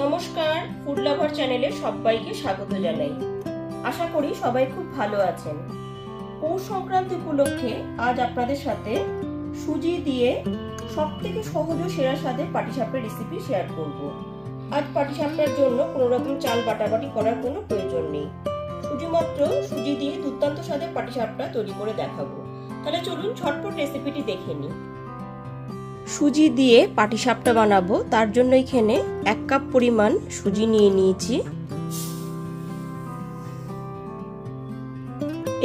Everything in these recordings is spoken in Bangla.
নমস্কার, ফুড লাভার চ্যানেলে সবাইকে স্বাগত জানাই। আশা করি সবাই খুব ভালো আছেন। পৌষ সংক্রান্তি উপলক্ষে আজ আপনাদের সাথে সুজি দিয়ে সবথেকে সহজ ও সেরা স্বাদের পাটিসাপটার রেসিপি শেয়ার করব। আজ পাটিসাপটার জন্য কোনো রকম চাল বাটাবাটি করার কোনো প্রয়োজন নেই। শুধুমাত্র সুজি দিয়ে দুর্দান্ত স্বাদের পাটিসাপটা তৈরি করে দেখাবো। তাহলে চলুন ঝটপট রেসিপিটি দেখে নিই। সুজি দিয়ে পাটিসাপটা বানাবো, তার জন্য এখানে 1 কাপ পরিমাণ সুজি নিয়ে নিয়েছি।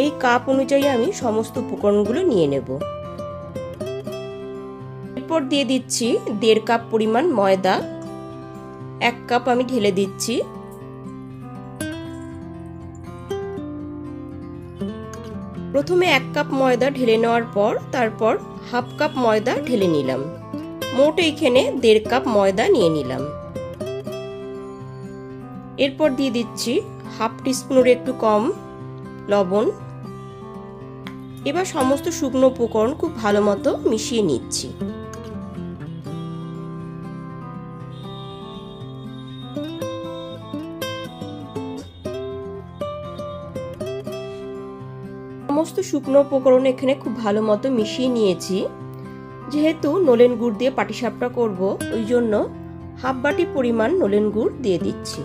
এই কাপ অনুযায়ী আমি সমস্ত উপকরণগুলো নিয়ে নেব। এরপর দিয়ে দিচ্ছি 1.5 কাপ পরিমাণ ময়দা। 1 কাপ আমি ঢেলে দিচ্ছি। প্রথমে 1 কাপ ময়দা ঢেলে নেওয়ার পর তারপর 1/2 কাপ ময়দা ঢেলে নিলাম। মোট এখানে 1.5 কাপ ময়দা নিয়ে নিলাম। এরপর দিয়ে দিচ্ছি 1/2 টিস্পুনের একটু কম লবণ। এবার সমস্ত শুকনো উপকরণ খুব ভালো মতো মিশিয়ে নিচ্ছি। সমস্ত শুকনো উপকরণ এখানে খুব ভালো মতো মিশিয়ে নিয়েছি। যেহেতু নলেন গুড় দিয়ে পাটিসাপটা করব, ওই জন্য 1/2 বাটি পরিমাণ নলেন গুড় দিয়ে দিচ্ছি।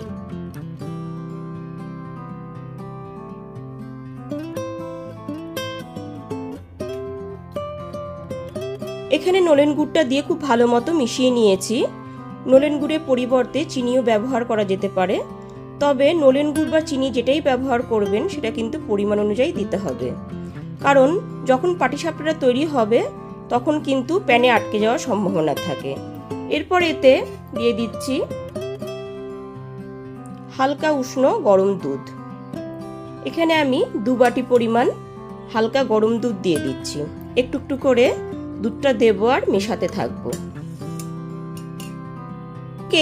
এখানে নলেন গুড়টা দিয়ে খুব ভালো মতো মিশিয়ে নিয়েছি। নলেন গুড়ের পরিবর্তে চিনিও ব্যবহার করা যেতে পারে, তবে নলেন গুড় বা চিনি যেটাই ব্যবহার করবেন সেটা কিন্তু পরিমাণ অনুযায়ী দিতে হবে, কারণ যখন পাটিসাপটাটা তৈরি হবে তখন কিন্তু প্যানে আটকে যাওয়ার সম্ভাবনা থাকে। এরপর এতে দিয়ে দিচ্ছি হালকা উষ্ণ গরম দুধ। এখানে আমি 2 বাটি পরিমাণ হালকা গরম দুধ দিয়ে দিচ্ছি। একটু একটু করে দুধটা দেব আর মেশাতে থাকবো।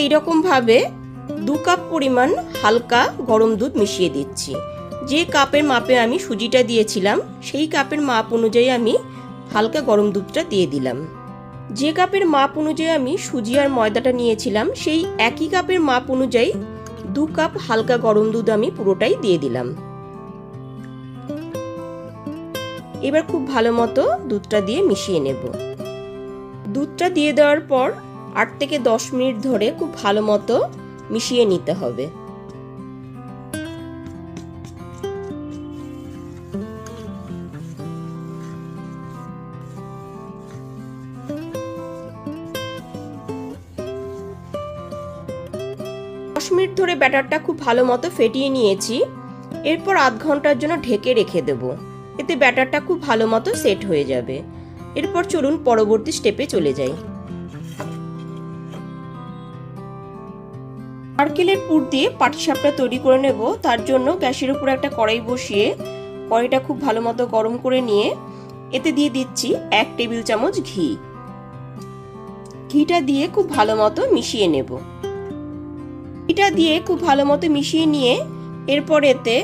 এইরকম ভাবে 2 কাপ পরিমাণ হালকা গরম দুধ মিশিয়ে দিচ্ছি। যে কাপের মাপে আমি সুজিটা দিয়েছিলাম সেই কাপের মাপ অনুযায়ী আমি হালকা গরম দুধটা দিয়ে দিলাম। যে কাপের মাপ অনুযায়ী আমি সুজি আর ময়দাটা নিয়েছিলাম সেই একই কাপের মাপ অনুযায়ী 2 কাপ হালকা গরম দুধ আমি পুরোটাই দিয়ে দিলাম। এবার খুব ভালো মতো দুধটা দিয়ে মিশিয়ে নেব। দুধটা দিয়ে দেওয়ার পর 8 থেকে 10 মিনিট ধরে খুব ভালো মতো মিশিয়ে নিতে হবে। মিনিট ধরে ব্যাটারটা খুব ভালো মতো ফেটিয়ে নিয়েছি। এরপর আধ ঘন্টার জন্য ঢেকে রেখে দেব, এতে ব্যাটারটা খুব ভালো মতো সেট হয়ে যাবে। এরপর চলুন পরবর্তী স্টেপে চলে যাই। নারকেলের পুর দিয়ে পাটিসাপটা তৈরি করে নেব, তার জন্য গ্যাসের উপর একটা কড়াই বসিয়ে কড়াইটা খুব ভালো মতো গরম করে নিয়ে এতে দিয়ে দিচ্ছি 1 টেবিল চামচ ঘি। ঘিটা দিয়ে খুব ভালো মতো মিশিয়ে নেব। ঘিটা দিয়ে খুব ভালো মতো মিশিয়ে নিয়ে এরপর এতে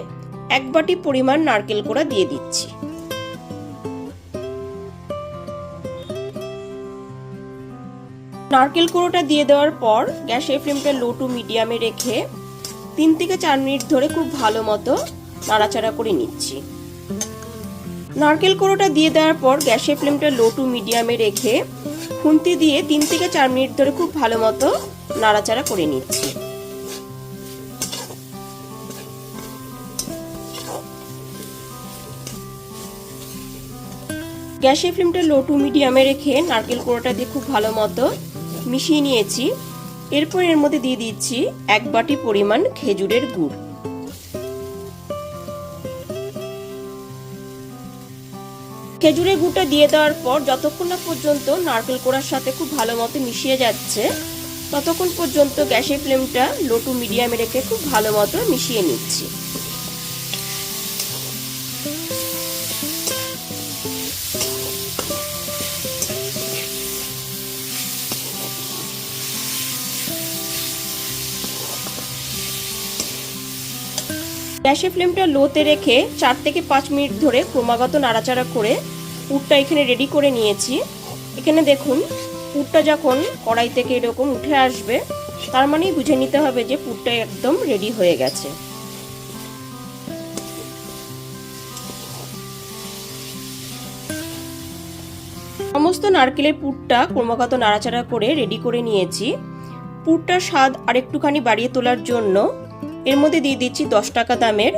1 বাটি পরিমাণ নারকেল কোড়া দিয়ে দিচ্ছি। নারকেল কোড়াটা দিয়ে দেওয়ার পর গ্যাসের ফ্লেমটা লো টু মিডিয়ামে রেখে 3 থেকে 4 মিনিট ধরে খুব ভালো মতো নাড়াচাড়া করে নিচ্ছি। নারকেল কোড়াটা দিয়ে দেওয়ার পর গ্যাসের ফ্লেমটা লো টু মিডিয়ামে রেখে খুন্তি দিয়ে 3 থেকে 4 মিনিট ধরে খুব ভালো মতো নাড়াচাড়া করে নিচ্ছি। গ্যাসের ফ্লেমটা লো টু মিডিয়ামে রেখে নারকেল কোড়াটা দিয়ে খুব ভালো মতো মিশিয়ে নিয়েছি। এরপর এর মধ্যে দিয়ে দিচ্ছি 1 বাটি পরিমাণ খেজুরের গুড়। খেজুরের গুড়টা দিয়ে দেওয়ার পর যতক্ষণ না পর্যন্ত নারকেল কোড়ার সাথে খুব ভালো মতো মিশিয়ে যাচ্ছে ততক্ষণ পর্যন্ত গ্যাসের ফ্লেমটা লো টু মিডিয়ামে রেখে খুব ভালো মতো মিশিয়ে নিচ্ছি। গ্যাসের ফ্লেমটা লোতে রেখে 4 থেকে 5 মিনিট ধরে ক্রমাগত নাড়াচাড়া করে পুরটা এখানে রেডি করে নিয়েছি। এখানে দেখুন পুরটা যখন কড়াই থেকে এরকম উঠে আসবে তার মানেই বুঝে নিতে হবে যে পুরটা একদম রেডি হয়ে গেছে। সমস্ত নারকেলের পুরটা ক্রমাগত নাড়াচাড়া করে রেডি করে নিয়েছি। পুরটার স্বাদ আরেকটুখানি বাড়িয়ে তোলার জন্য এর মধ্যে দিয়ে দিচ্ছি 10 টাকা দামের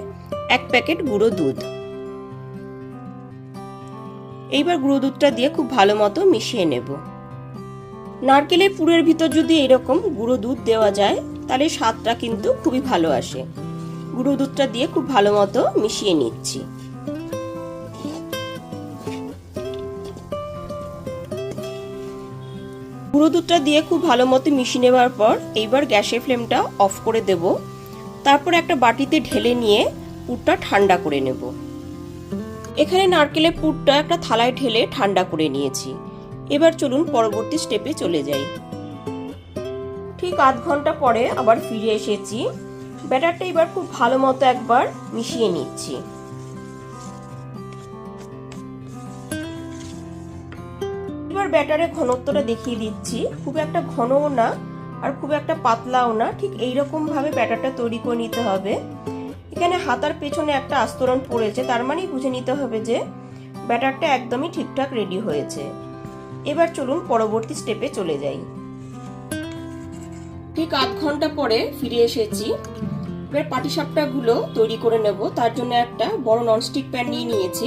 1 প্যাকেট গুঁড়ো দুধ। এইবার গুঁড়ো দুধটা দিয়ে খুব ভালো মতো মিশিয়ে নেব। নারকেলের পুরের ভিতর যদি এরকম গুঁড়ো দুধ দেওয়া যায় তাহলে স্বাদটা কিন্তু খুবই ভালো আসে। গুঁড়ো দুধটা দিয়ে খুব ভালো মতো মিশিয়ে নিচ্ছি। গুঁড়ো দুধটা দিয়ে খুব ভালো মতো মিশিয়ে নেওয়ার পর এইবার গ্যাসের ফ্লেমটা অফ করে দেব। তারপর একটা বাটিতে ঢেলে নিয়ে পুরটা ঠান্ডা করে নেব। এখানে নারকেলের পুরটা একটা থালায় ঢেলে ঠান্ডা করে নিয়েছি। এবার চলুন পরবর্তী স্টেপে চলে যাই। ঠিক আধ ঘন্টা পরে আবার ফিরে এসেছি। ব্যাটারটা এবার খুব ভালো মতো একবার মিশিয়ে নিচ্ছি। এবার ব্যাটারের ঘনত্বটা দেখিয়ে দিচ্ছি। খুব একটা ঘনও না আর খুব একটা পাতলাও না, ঠিক এইরকম ভাবে ব্যাটারটা তৈরি করে নিতে হবে। এখানে হাতার পেছনে একটা আস্তরণ পড়েছে, তার মানেই বুঝে নিতে হবে যে ব্যাটারটা একদমই ঠিকঠাক রেডি হয়েছে। এবার চলুন পরবর্তী স্টেপে চলে যাই। ঠিক আধ ঘন্টা পরে ফিরে এসেছি। এবার পাটিসাপটাগুলো তৈরি করে নেব। তার জন্য একটা বড় ননস্টিক প্যান নিয়ে নিয়েছি।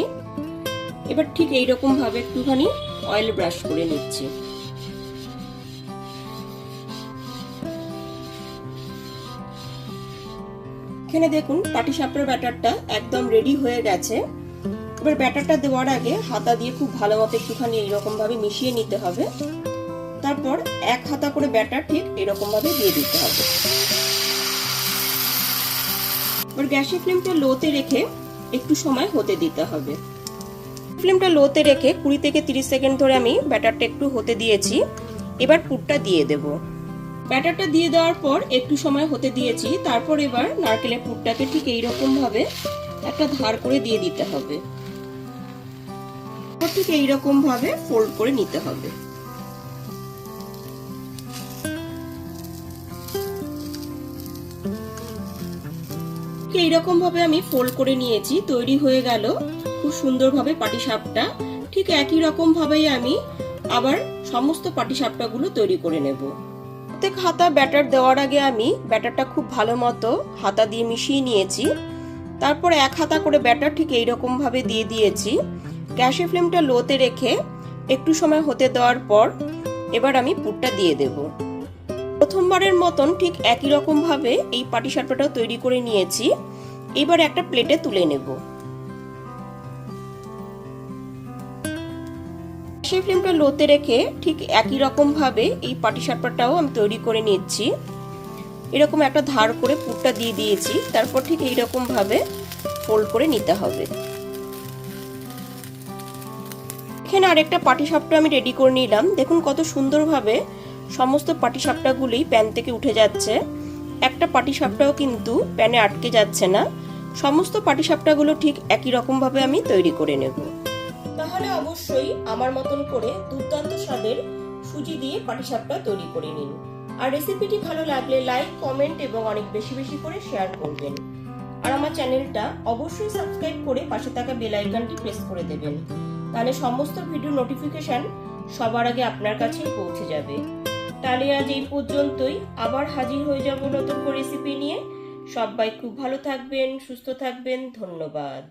এবার ঠিক এইরকম ভাবে একটুখানি অয়েল ব্রাশ করে নিচ্ছি। এখানে দেখুন পাটিসাপটার ব্যাটারটা একদম রেডি হয়ে গেছে। এবার ব্যাটারটা দেওয়ার আগে হাতা দিয়ে খুব ভালো মতো একটুখানি এইরকম ভাবে মিশিয়ে নিতে হবে। তারপর এক হাতা করে ব্যাটার ঠিক এরকম ভাবে দিয়ে দিতে হবে। এবার গ্যাসের ফ্লেমটা লোতে রেখে একটু সময় হতে দিতে হবে। ফ্লেমটা লোতে রেখে 20 থেকে 30 সেকেন্ড ধরে আমি ব্যাটারটা একটু হতে দিয়েছি। এবার পুরটা দিয়ে দেব। ব্যাটারটা দিয়ে দেওয়ার পর একটু সময় হতে দিয়েছি। তারপর এবার নারকেলের পুরটাকে ঠিক এইরকম ভাবে একটা ধার করে দিয়ে দিতে হবে। ঠিক এইরকম ভাবে ফোল্ড করে নিতে হবে। এইরকম ভাবে আমি ফোল্ড করে নিয়েছি। তৈরি হয়ে গেল খুব সুন্দরভাবে পাটিসাপটা। ঠিক একই রকম ভাবেই আমি আবার সমস্ত পাটিসাপটাগুলো তৈরি করে নেব। প্রত্যেক হাতা ব্যাটার দেওয়ার আগে আমি ব্যাটারটা খুব ভালো মতো হাতা দিয়ে মিশিয়ে নিয়েছি। তারপর এক হাতা করে ব্যাটার ঠিক এইরকম ভাবে দিয়ে দিয়েছি। গ্যাসের ফ্লেমটা লোতে রেখে একটু সময় হতে দেওয়ার পর এবার আমি পুরটা দিয়ে দেব। প্রথমবারের মতন ঠিক একই রকম ভাবে এই পাটিসাপটাটাও তৈরি করে নিয়েছি। এবার একটা প্লেটে তুলে নেব। গ্যাসের ফ্লেমটা লোতে রেখে ঠিক একই রকম ভাবে এই পাটিসাপটাটাও আমি তৈরি করে নিচ্ছি। এরকম একটা ধার করে পুরটা দিয়ে দিয়েছি। তারপর ঠিক এইরকম ভাবে ফোল্ড করে নিতে হবে। এখানে আরেকটা পাটিসাপটা আমি রেডি করে নিলাম। দেখুন কত সুন্দরভাবে সমস্ত পাটিসাপটাগুলি প্যান থেকে উঠে যাচ্ছে। একটা পাটিসাপটাও কিন্তু প্যানে আটকে যাচ্ছে না। সমস্ত পাটিসাপটাগুলো ঠিক একই রকম ভাবে আমি তৈরি করে নেব। তাহলে অবশ্যই আমার মতন করে দুর্দান্ত স্বাদের সুজি দিয়ে পাটিসাপটা তৈরি করে নিন। আর রেসিপিটি ভালো লাগলে লাইক, কমেন্ট এবং অনেক বেশি বেশি করে শেয়ার করবেন। আর আমার চ্যানেলটা অবশ্যই সাবস্ক্রাইব করে পাশে থাকা বেল আইকনটি প্রেস করে দেবেন। তাহলে সমস্ত ভিডিও নোটিফিকেশন সবার আগে আপনার কাছেই পৌঁছে যাবে। তাহলে আজ এই পর্যন্তই। আবার হাজির হয়ে যাব নতুন করে রেসিপি নিয়ে। সবাই খুব ভালো থাকবেন, সুস্থ থাকবেন। ধন্যবাদ।